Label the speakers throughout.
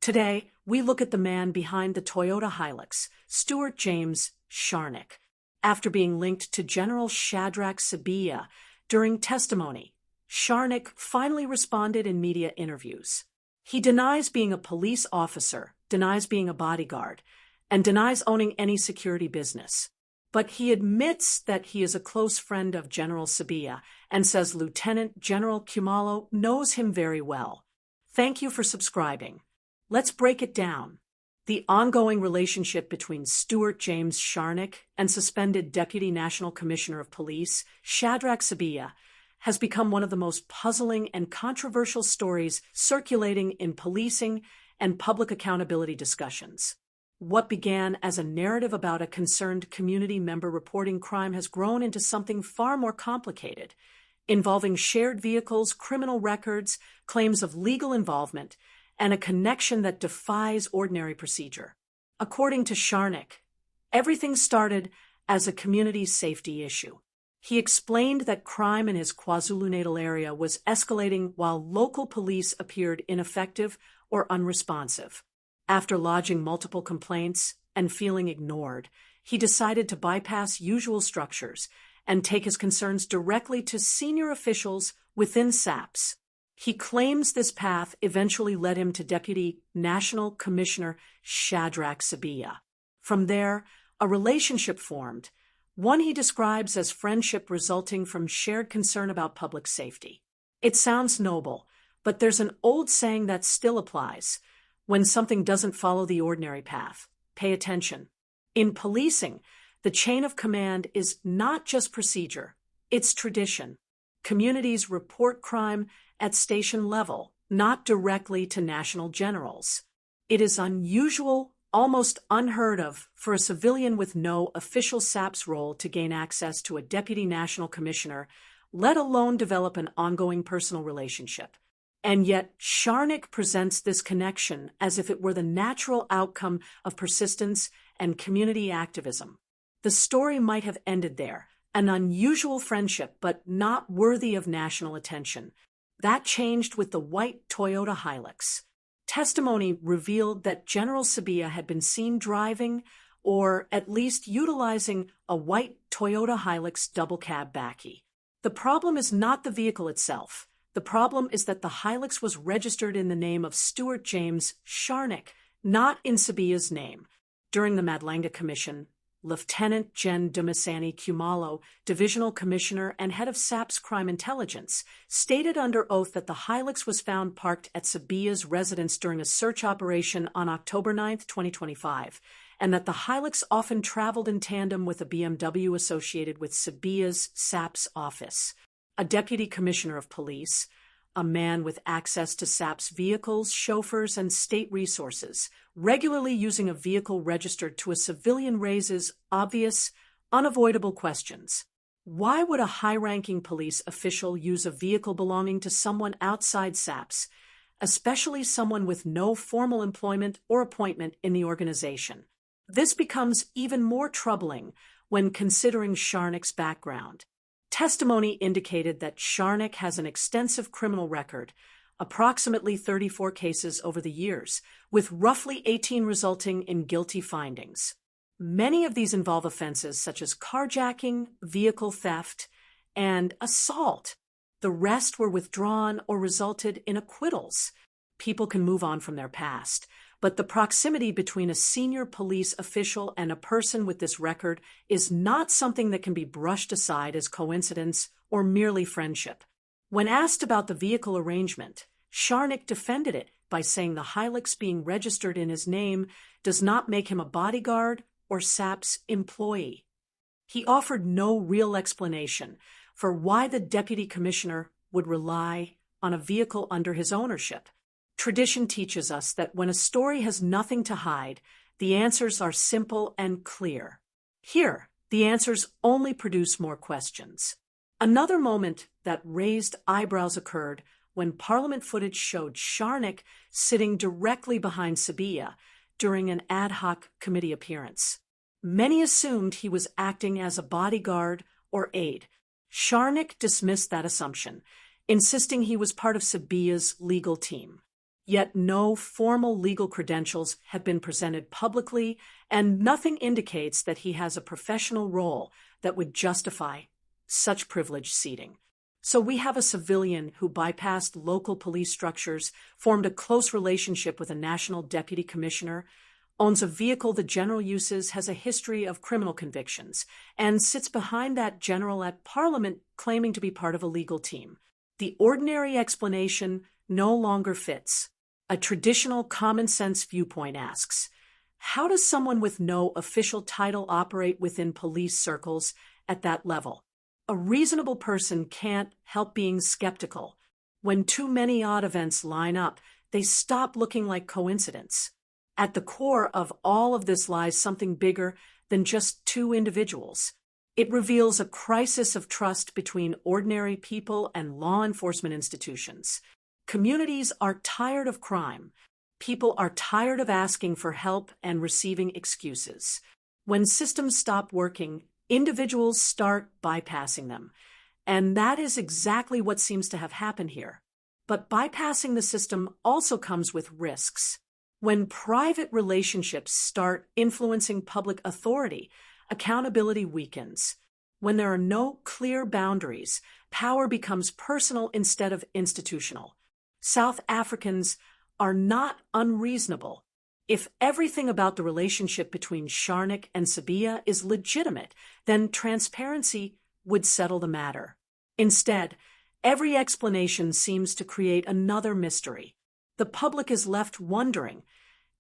Speaker 1: Today, we look at the man behind the Toyota Hilux, Stuart James Scharnick. After being linked to General Shadrack Sibiya during testimony, Sharnick finally responded in media interviews. He denies being a police officer, denies being a bodyguard, and denies owning any security business. But he admits that he is a close friend of General Sibiya and says Lieutenant General Kumalo knows him very well. Thank you for subscribing. Let's break it down. The ongoing relationship between Stuart James Scharnick and suspended Deputy National Commissioner of Police, Shadrack Sibiya, has become one of the most puzzling and controversial stories circulating in policing and public accountability discussions. What began as a narrative about a concerned community member reporting crime has grown into something far more complicated, involving shared vehicles, criminal records, claims of legal involvement, and a connection that defies ordinary procedure. According to Sharnick, everything started as a community safety issue. He explained that crime in his KwaZulu-Natal area was escalating while local police appeared ineffective or unresponsive. After lodging multiple complaints and feeling ignored, he decided to bypass usual structures and take his concerns directly to senior officials within SAPS. He claims this path eventually led him to Deputy National Commissioner Shadrack Sibiya. From there, a relationship formed, one he describes as friendship resulting from shared concern about public safety. It sounds noble, but there's an old saying that still applies. When something doesn't follow the ordinary path, pay attention. In policing, the chain of command is not just procedure, it's tradition. Communities report crime at station level, not directly to national generals. It is unusual, almost unheard of, for a civilian with no official SAPS role to gain access to a deputy national commissioner, let alone develop an ongoing personal relationship. And yet, Sharnick presents this connection as if it were the natural outcome of persistence and community activism. The story might have ended there, an unusual friendship, but not worthy of national attention. That changed with the white Toyota Hilux. Testimony revealed that General Sibiya had been seen driving, or at least utilizing, a white Toyota Hilux double cab bakkie. The problem is not the vehicle itself. The problem is that the Hilux was registered in the name of Stuart James Scharnick, not in Sibiya's name. During the Madlanga Commission, Lieutenant Gen. Dumisani Kumalo, Divisional Commissioner and head of SAPS Crime Intelligence, stated under oath that the Hilux was found parked at Sibiya's residence during a search operation on October 9, 2025, and that the Hilux often traveled in tandem with a BMW associated with Sibiya's SAPS office. A deputy commissioner of police, a man with access to SAPS vehicles, chauffeurs, and state resources, regularly using a vehicle registered to a civilian raises obvious, unavoidable questions. Why would a high-ranking police official use a vehicle belonging to someone outside SAPS, especially someone with no formal employment or appointment in the organization? This becomes even more troubling when considering Sharnick's background. Testimony indicated that Sharnick has an extensive criminal record, approximately 34 cases over the years, with roughly 18 resulting in guilty findings. Many of these involve offenses such as carjacking, vehicle theft, and assault. The rest were withdrawn or resulted in acquittals. People can move on from their past, but the proximity between a senior police official and a person with this record is not something that can be brushed aside as coincidence or merely friendship. When asked about the vehicle arrangement, Sharnick defended it by saying the Hilux being registered in his name does not make him a bodyguard or SAPS employee. He offered no real explanation for why the deputy commissioner would rely on a vehicle under his ownership. Tradition teaches us that when a story has nothing to hide, the answers are simple and clear. Here, the answers only produce more questions. Another moment that raised eyebrows occurred when Parliament footage showed Sharnick sitting directly behind Sibiya during an ad hoc committee appearance. Many assumed he was acting as a bodyguard or aide. Sharnick dismissed that assumption, insisting he was part of Sibiya's legal team. Yet no formal legal credentials have been presented publicly, and nothing indicates that he has a professional role that would justify such privileged seating. So we have a civilian who bypassed local police structures, formed a close relationship with a national deputy commissioner, owns a vehicle the general uses, has a history of criminal convictions, and sits behind that general at Parliament claiming to be part of a legal team. The ordinary explanation no longer fits. A traditional common-sense viewpoint asks, how does someone with no official title operate within police circles at that level? A reasonable person can't help being skeptical. When too many odd events line up, they stop looking like coincidence. At the core of all of this lies something bigger than just two individuals. It reveals a crisis of trust between ordinary people and law enforcement institutions. Communities are tired of crime. People are tired of asking for help and receiving excuses. When systems stop working, individuals start bypassing them. And that is exactly what seems to have happened here. But bypassing the system also comes with risks. When private relationships start influencing public authority, accountability weakens. When there are no clear boundaries, power becomes personal instead of institutional. South Africans are not unreasonable. If everything about the relationship between Sharnick and Sibiya is legitimate, then transparency would settle the matter. Instead, every explanation seems to create another mystery. The public is left wondering,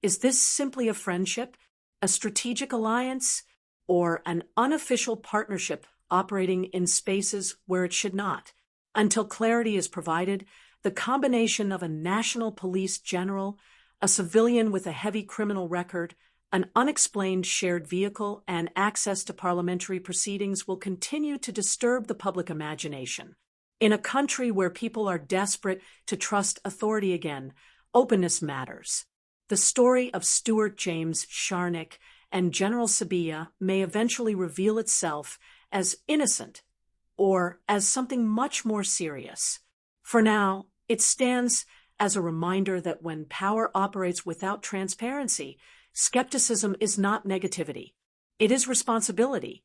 Speaker 1: is this simply a friendship, a strategic alliance, or an unofficial partnership operating in spaces where it should not? Until clarity is provided, the combination of a national police general, a civilian with a heavy criminal record, an unexplained shared vehicle, and access to parliamentary proceedings will continue to disturb the public imagination. In a country where people are desperate to trust authority again, openness matters. The story of Stuart James Scharnick and General Sibiya may eventually reveal itself as innocent or as something much more serious. For now, it stands as a reminder that when power operates without transparency, skepticism is not negativity. It is responsibility.